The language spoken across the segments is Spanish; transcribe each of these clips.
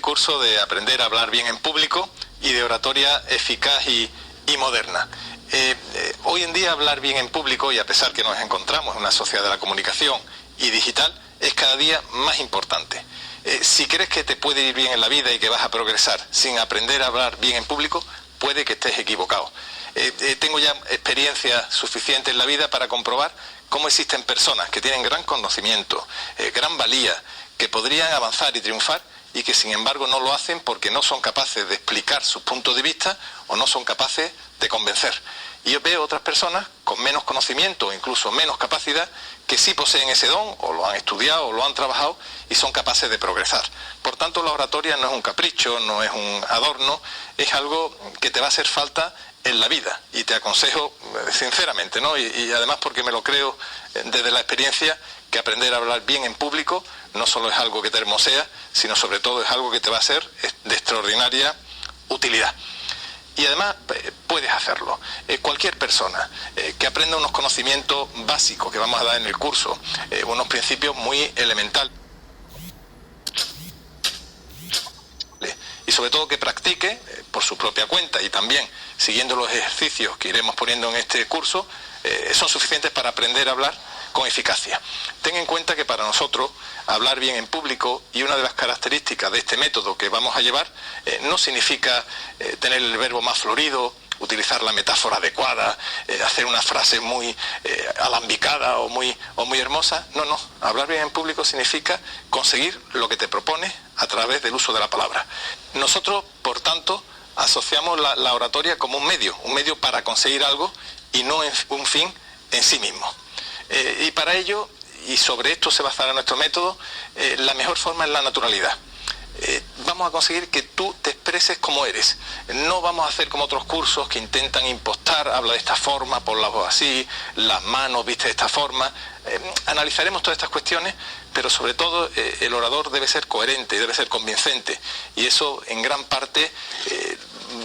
curso de aprender a hablar bien en público y de oratoria eficaz y moderna. Hoy en día hablar bien en público, y a pesar que nos encontramos en una sociedad de la comunicación y digital, es cada día más importante. Si crees que te puede ir bien en la vida y que vas a progresar sin aprender a hablar bien en público, puede que estés equivocado. Tengo ya experiencia suficiente en la vida para comprobar cómo existen personas que tienen gran conocimiento, gran valía, que podrían avanzar y triunfar y que sin embargo no lo hacen porque no son capaces de explicar sus puntos de vista o no son capaces de convencer. Y yo veo otras personas con menos conocimiento o incluso menos capacidad que sí poseen ese don, o lo han estudiado o lo han trabajado y son capaces de progresar. Por tanto, la oratoria no es un capricho, no es un adorno, es algo que te va a hacer falta en la vida, y te aconsejo sinceramente, ¿no? Y además porque me lo creo desde la experiencia, que aprender a hablar bien en público no solo es algo que te hermosea, sino sobre todo es algo que te va a ser de extraordinaria utilidad. Y además puedes hacerlo. Cualquier persona que aprenda unos conocimientos básicos que vamos a dar en el curso, unos principios muy elementales, y sobre todo que practique por su propia cuenta y también siguiendo los ejercicios que iremos poniendo en este curso, son suficientes para aprender a hablar con eficacia. Ten en cuenta que para nosotros hablar bien en público, y una de las características de este método que vamos a llevar, no significa tener el verbo más florido, utilizar la metáfora adecuada, hacer una frase muy alambicada o muy hermosa. No, hablar bien en público significa conseguir lo que te propones a través del uso de la palabra. Nosotros, por tanto, asociamos la oratoria como un medio para conseguir algo y no un fin en sí mismo. Y para ello, y sobre esto se basará nuestro método, la mejor forma es la naturalidad. Vamos a conseguir que tú te expreses como eres. No vamos a hacer como otros cursos que intentan impostar, habla de esta forma, pon la voz así, las manos viste de esta forma. Analizaremos todas estas cuestiones, pero sobre todo el orador debe ser coherente, debe ser convincente, y eso en gran parte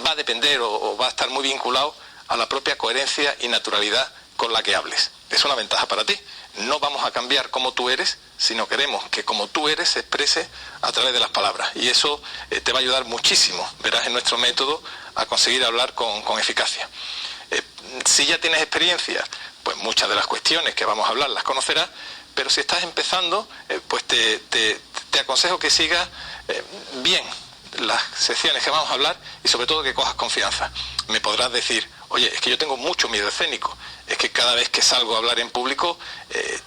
va a depender o va a estar muy vinculado a la propia coherencia y naturalidad con la que hables. Es una ventaja para ti. No vamos a cambiar como tú eres, sino queremos que como tú eres se exprese a través de las palabras, y eso te va a ayudar muchísimo, verás en nuestro método, a conseguir hablar con eficacia. Si ya tienes experiencia, pues muchas de las cuestiones que vamos a hablar las conocerás, pero si estás empezando, pues te aconsejo que sigas bien las secciones que vamos a hablar, y sobre todo que cojas confianza. Me podrás decir: oye, es que yo tengo mucho miedo escénico, es que cada vez que salgo a hablar en público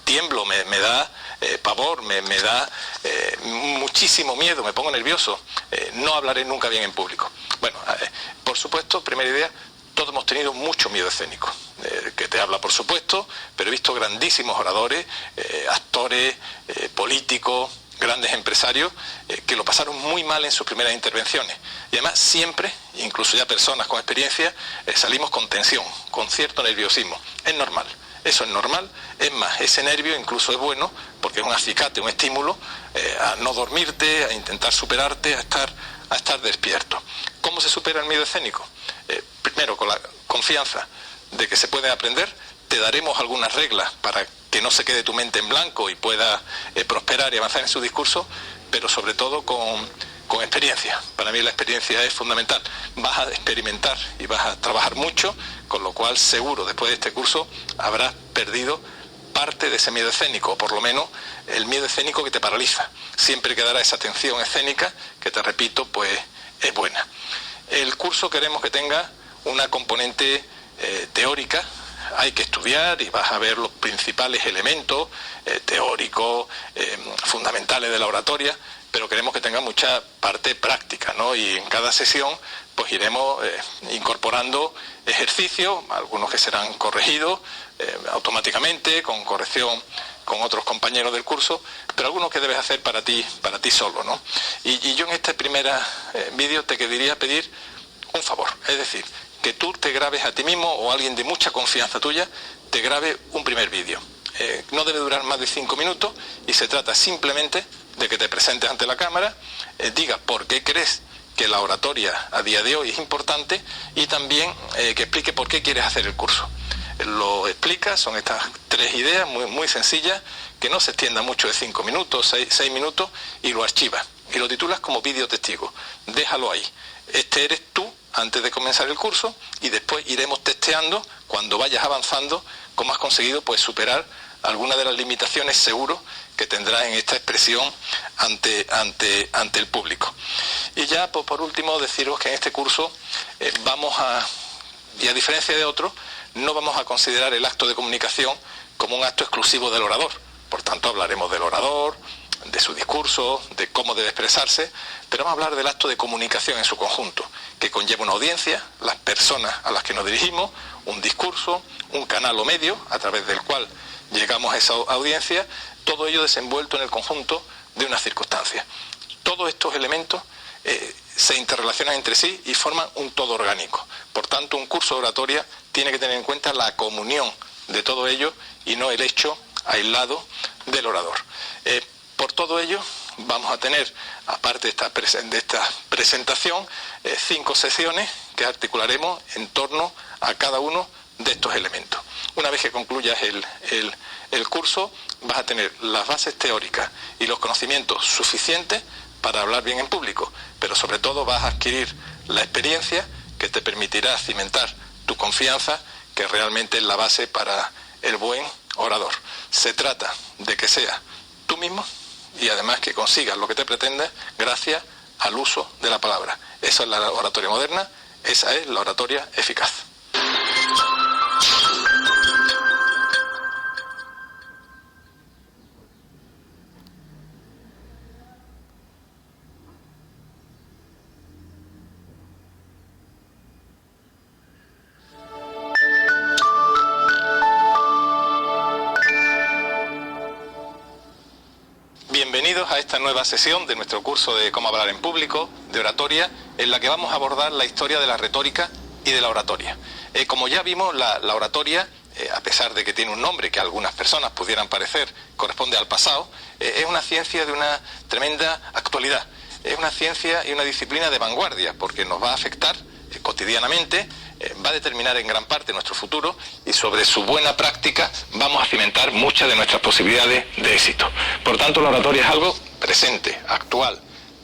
tiemblo, me da pavor, me da muchísimo miedo, me pongo nervioso, no hablaré nunca bien en público. Bueno, por supuesto, primera idea, todos hemos tenido mucho miedo escénico, que te habla por supuesto, pero he visto grandísimos oradores, actores, políticos, grandes empresarios que lo pasaron muy mal en sus primeras intervenciones, y además siempre, incluso ya personas con experiencia, salimos con tensión, con cierto nerviosismo. Es normal, eso es normal. Es más, ese nervio incluso es bueno porque es un acicate, un estímulo a no dormirte, a intentar superarte, a estar despierto. ¿Cómo se supera el miedo escénico? Primero, con la confianza de que se puede aprender. Te daremos algunas reglas para que no se quede tu mente en blanco y pueda prosperar y avanzar en su discurso, pero sobre todo con experiencia. Para mí la experiencia es fundamental. Vas a experimentar y vas a trabajar mucho, con lo cual seguro después de este curso habrás perdido parte de ese miedo escénico, o por lo menos el miedo escénico que te paraliza. Siempre quedará esa tensión escénica que, te repito, pues es buena. El curso queremos que tenga una componente teórica. Hay que estudiar y vas a ver los principales elementos teóricos, fundamentales de la oratoria, pero queremos que tenga mucha parte práctica, ¿no? Y en cada sesión pues iremos incorporando ejercicios, algunos que serán corregidos automáticamente, con corrección con otros compañeros del curso, pero algunos que debes hacer para ti solo, ¿no? Y yo en este primer vídeo te quería pedir un favor, es decir, que tú te grabes a ti mismo, o alguien de mucha confianza tuya te grabe un primer vídeo. No debe durar más de 5 minutos y se trata simplemente de que te presentes ante la cámara, digas por qué crees que la oratoria a día de hoy es importante, y también que explique por qué quieres hacer el curso. Lo explicas, son estas 3 ideas muy sencillas, que no se extienda mucho de 5 minutos, 6 minutos, y lo archivas. y lo titulas como vídeo testigo. Déjalo ahí. Este eres tú antes de comenzar el curso y después iremos testeando cuando vayas avanzando cómo has conseguido pues superar algunas de las limitaciones seguro que tendrás en esta expresión ante el público. Y ya pues, por último deciros que en este curso y a diferencia de otros, no vamos a considerar el acto de comunicación como un acto exclusivo del orador. Por tanto, hablaremos del orador, de su discurso, de cómo debe expresarse, pero vamos a hablar del acto de comunicación en su conjunto, que conlleva una audiencia, las personas a las que nos dirigimos, un discurso, un canal o medio a través del cual llegamos a esa audiencia, todo ello desenvuelto en el conjunto de una circunstancia. Todos estos elementos se interrelacionan entre sí y forman un todo orgánico. Por tanto, un curso de oratoria tiene que tener en cuenta la comunión de todo ello y no el hecho aislado del orador. Por todo ello, vamos a tener, aparte de esta presentación, 5 sesiones que articularemos en torno a cada uno de estos elementos. Una vez que concluyas el curso, vas a tener las bases teóricas y los conocimientos suficientes para hablar bien en público, pero sobre todo vas a adquirir la experiencia que te permitirá cimentar tu confianza, que realmente es la base para el buen orador. Se trata de que seas tú mismo y además que consigas lo que te pretendes gracias al uso de la palabra. Esa es la oratoria moderna, esa es la oratoria eficaz. Bienvenidos a esta nueva sesión de nuestro curso de cómo hablar en público, de oratoria, en la que vamos a abordar la historia de la retórica y de la oratoria. Como ya vimos, la oratoria, a pesar de que tiene un nombre que a algunas personas pudieran parecer corresponde al pasado, es una ciencia de una tremenda actualidad. Es una ciencia y una disciplina de vanguardia, porque nos va a afectar cotidianamente, va a determinar en gran parte nuestro futuro y sobre su buena práctica vamos a cimentar muchas de nuestras posibilidades de éxito. Por tanto, la oratoria es algo presente, actual,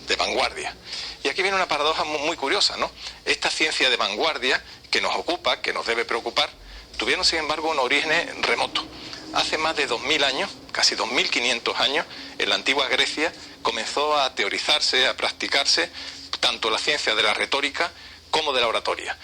de vanguardia. Y aquí viene una paradoja muy curiosa, ¿no? Esta ciencia de vanguardia que nos ocupa, que nos debe preocupar, tuvieron sin embargo un origen remoto. Hace más de 2000 años, casi 2500 años, en la antigua Grecia comenzó a teorizarse, a practicarse tanto la ciencia de la retórica como de la oratoria.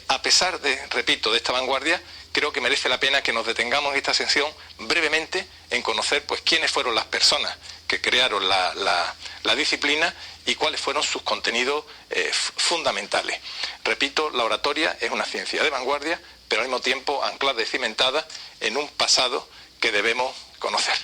A pesar de, repito, de esta vanguardia, creo que merece la pena que nos detengamos en esta sesión brevemente en conocer pues quiénes fueron las personas que crearon la disciplina y cuáles fueron sus contenidos fundamentales. Repito, la oratoria es una ciencia de vanguardia, pero al mismo tiempo anclada y cimentada en un pasado que debemos conocer.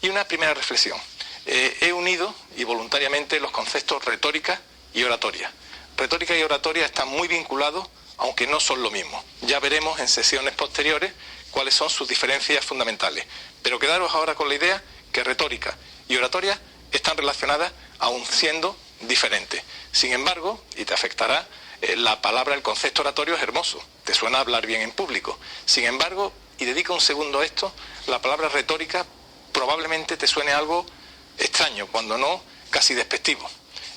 Y una primera reflexión. He unido y voluntariamente los conceptos retórica y oratoria. Retórica y oratoria están muy vinculados, aunque no son lo mismo. Ya veremos en sesiones posteriores cuáles son sus diferencias fundamentales. Pero quedaros ahora con la idea que retórica y oratoria están relacionadas aun siendo diferentes. Sin embargo, y te afectará, la palabra, el concepto oratorio es hermoso. Te suena hablar bien en público. Sin embargo, y dedica un segundo a esto, la palabra retórica probablemente te suene algo extraño, cuando no casi despectivo.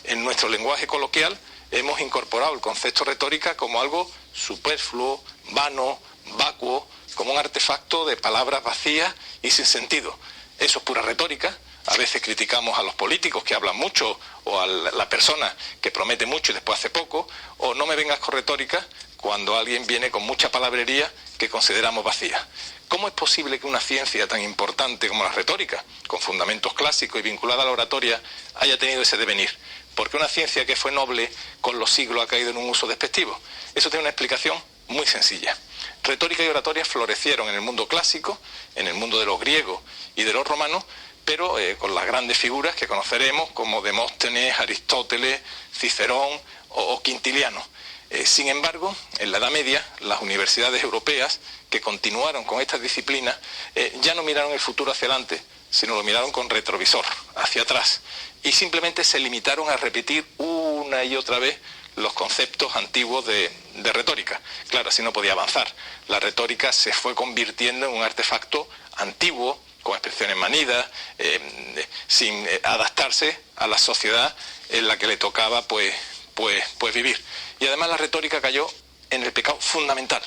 En nuestro lenguaje coloquial hemos incorporado el concepto retórica como algo superfluo, vano, vacuo, como un artefacto de palabras vacías y sin sentido. Eso es pura retórica. A veces criticamos a los políticos que hablan mucho o a la persona que promete mucho y después hace poco, o no me vengas con retórica cuando alguien viene con mucha palabrería que consideramos vacía. ¿Cómo es posible que una ciencia tan importante como la retórica, con fundamentos clásicos y vinculada a la oratoria, haya tenido ese devenir? ¿Por qué una ciencia que fue noble con los siglos ha caído en un uso despectivo? Eso tiene una explicación muy sencilla. Retórica y oratoria florecieron en el mundo clásico, en el mundo de los griegos y de los romanos, pero con las grandes figuras que conoceremos como Demóstenes, Aristóteles, Cicerón o Quintiliano. Sin embargo, en la Edad Media, las universidades europeas que continuaron con estas disciplinas ya no miraron el futuro hacia adelante, sino lo miraron con retrovisor, hacia atrás, y simplemente se limitaron a repetir una y otra vez los conceptos antiguos de retórica. Claro, así no podía avanzar. La retórica se fue convirtiendo en un artefacto antiguo, con expresiones manidas, sin adaptarse a la sociedad en la que le tocaba pues vivir. Y además la retórica cayó en el pecado fundamental,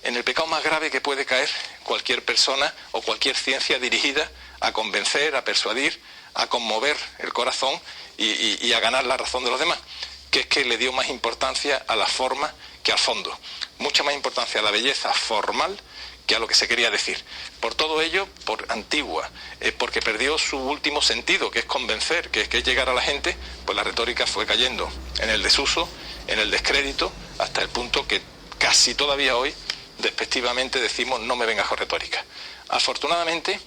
en el pecado más grave que puede caer cualquier persona o cualquier ciencia dirigida a convencer, a persuadir, a conmover el corazón y a ganar la razón de los demás, que es que le dio más importancia a la forma que al fondo, mucha más importancia a la belleza formal que a lo que se quería decir. Por todo ello, por antigua, porque perdió su último sentido, que es convencer, que es llegar a la gente, pues la retórica fue cayendo en el desuso, en el descrédito, hasta el punto que casi todavía hoy, despectivamente decimos no me vengas con retórica. Afortunadamente,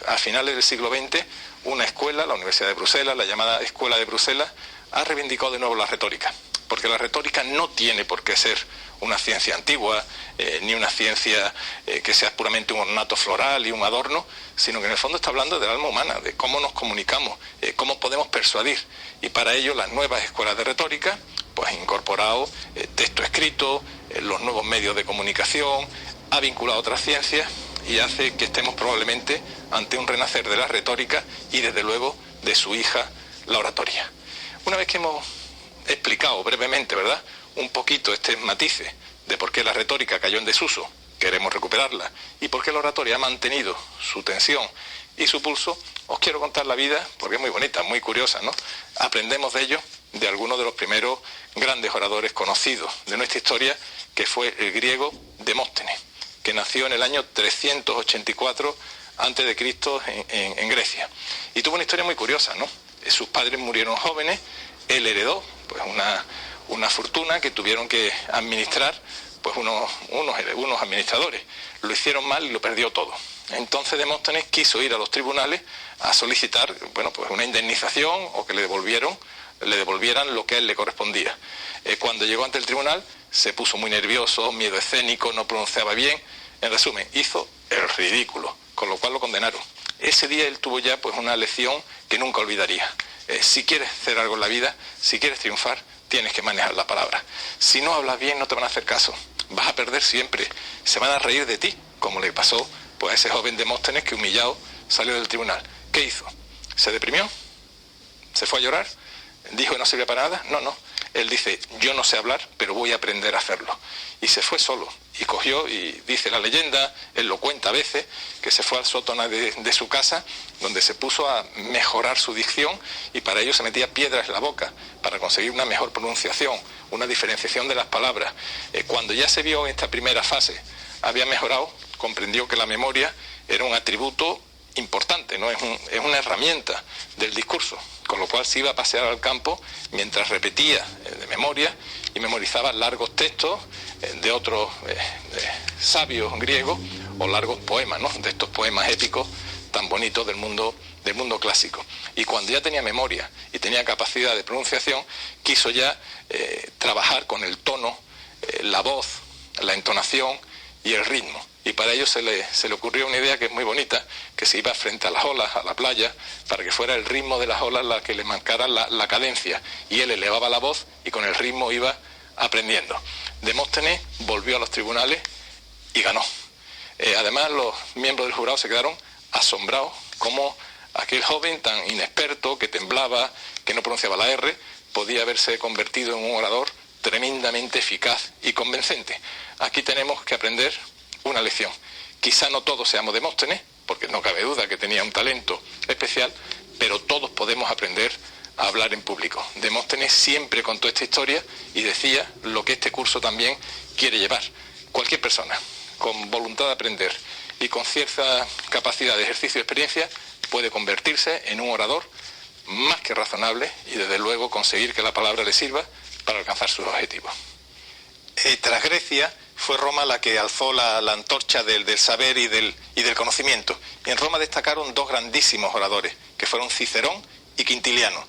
a finales del siglo XX, una escuela, la Universidad de Bruselas, la llamada Escuela de Bruselas, ha reivindicado de nuevo la retórica, porque la retórica no tiene por qué ser una ciencia antigua, ni una ciencia que sea puramente un ornato floral y un adorno, sino que en el fondo está hablando del alma humana, de cómo nos comunicamos, cómo podemos persuadir. Y para ello las nuevas escuelas de retórica pues han incorporado texto escrito, los nuevos medios de comunicación, ha vinculado otras ciencias y hace que estemos probablemente ante un renacer de la retórica y desde luego de su hija, la oratoria. Una vez que hemos explicado brevemente, ¿verdad?, un poquito este matices de por qué la retórica cayó en desuso, queremos recuperarla, y por qué la oratoria ha mantenido su tensión y su pulso, os quiero contar la vida, porque es muy bonita, muy curiosa, ¿no? Aprendemos de ello de algunos de los primeros grandes oradores conocidos de nuestra historia, que fue el griego Demóstenes, que nació en el año 384 a.C. en Grecia. Y tuvo una historia muy curiosa, ¿no? Sus padres murieron jóvenes, él heredó pues una fortuna que tuvieron que administrar pues unos administradores. Lo hicieron mal y lo perdió todo. Entonces Demóstenes quiso ir a los tribunales a solicitar, bueno, pues una indemnización o que le devolvieran lo que a él le correspondía. Cuando llegó ante el tribunal se puso muy nervioso, miedo escénico, no pronunciaba bien. En resumen, hizo el ridículo, con lo cual lo condenaron. Ese día él tuvo ya pues una lección que nunca olvidaría. Si quieres hacer algo en la vida, si quieres triunfar, tienes que manejar la palabra. Si no hablas bien, no te van a hacer caso. Vas a perder siempre. Se van a reír de ti, como le pasó pues a ese joven Demóstenes que humillado salió del tribunal. ¿Qué hizo? ¿Se deprimió? ¿Se fue a llorar? ¿Dijo que no servía para nada? No. Él dice, yo no sé hablar, pero voy a aprender a hacerlo. Y se fue solo. Y cogió, y dice la leyenda, él lo cuenta a veces, que se fue al sótano de su casa, donde se puso a mejorar su dicción, y para ello se metía piedras en la boca, para conseguir una mejor pronunciación, una diferenciación de las palabras. Cuando ya se vio en esta primera fase, había mejorado, comprendió que la memoria era un atributo importante, ¿no? Es una herramienta del discurso, con lo cual se iba a pasear al campo mientras repetía de memoria y memorizaba largos textos de otros sabios griegos o largos poemas, ¿no?, de estos poemas épicos tan bonitos del mundo clásico. Y cuando ya tenía memoria y tenía capacidad de pronunciación, quiso ya trabajar con el tono, la voz, la entonación y el ritmo. Y para ello se le ocurrió una idea que es muy bonita, que se iba frente a las olas, a la playa, para que fuera el ritmo de las olas la que le marcara la cadencia. Y él elevaba la voz y con el ritmo iba aprendiendo. Demóstenes volvió a los tribunales y ganó. Además, los miembros del jurado se quedaron asombrados como aquel joven tan inexperto, que temblaba, que no pronunciaba la R, podía haberse convertido en un orador tremendamente eficaz y convincente. Aquí tenemos que aprender una lección. Quizá no todos seamos Demóstenes, porque no cabe duda que tenía un talento especial, pero todos podemos aprender a hablar en público. Demóstenes siempre contó esta historia y decía lo que este curso también quiere llevar. Cualquier persona con voluntad de aprender y con cierta capacidad de ejercicio y experiencia puede convertirse en un orador más que razonable y desde luego conseguir que la palabra le sirva para alcanzar sus objetivos. Tras Grecia fue Roma la que alzó la antorcha del saber y del conocimiento. Y en Roma destacaron dos grandísimos oradores, que fueron Cicerón y Quintiliano.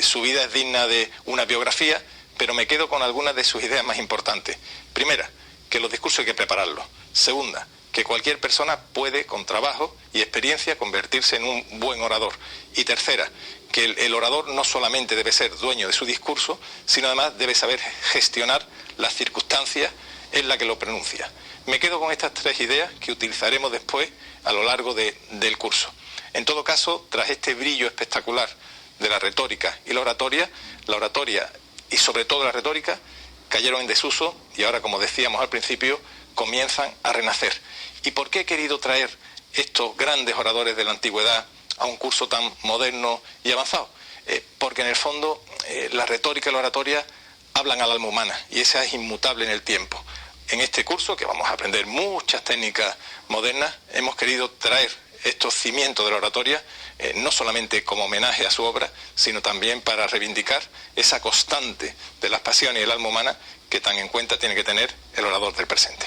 Su vida es digna de una biografía, pero me quedo con algunas de sus ideas más importantes. Primera, que los discursos hay que prepararlos. Segunda, que cualquier persona puede, con trabajo y experiencia, convertirse en un buen orador. Y tercera, que el orador no solamente debe ser dueño de su discurso, sino además debe saber gestionar las circunstancias en las que lo pronuncia. Me quedo con estas 3 ideas que utilizaremos después a lo largo del curso. En todo caso, tras este brillo espectacular de la retórica y la oratoria y sobre todo la retórica cayeron en desuso y ahora, como decíamos al principio, comienzan a renacer. ¿Y por qué he querido traer estos grandes oradores de la antigüedad a un curso tan moderno y avanzado? Porque en el fondo la retórica y la oratoria hablan al alma humana y esa es inmutable en el tiempo. En este curso, que vamos a aprender muchas técnicas modernas, hemos querido traer estos cimientos de la oratoria, no solamente como homenaje a su obra, sino también para reivindicar esa constante de las pasiones y el alma humana que tan en cuenta tiene que tener el orador del presente.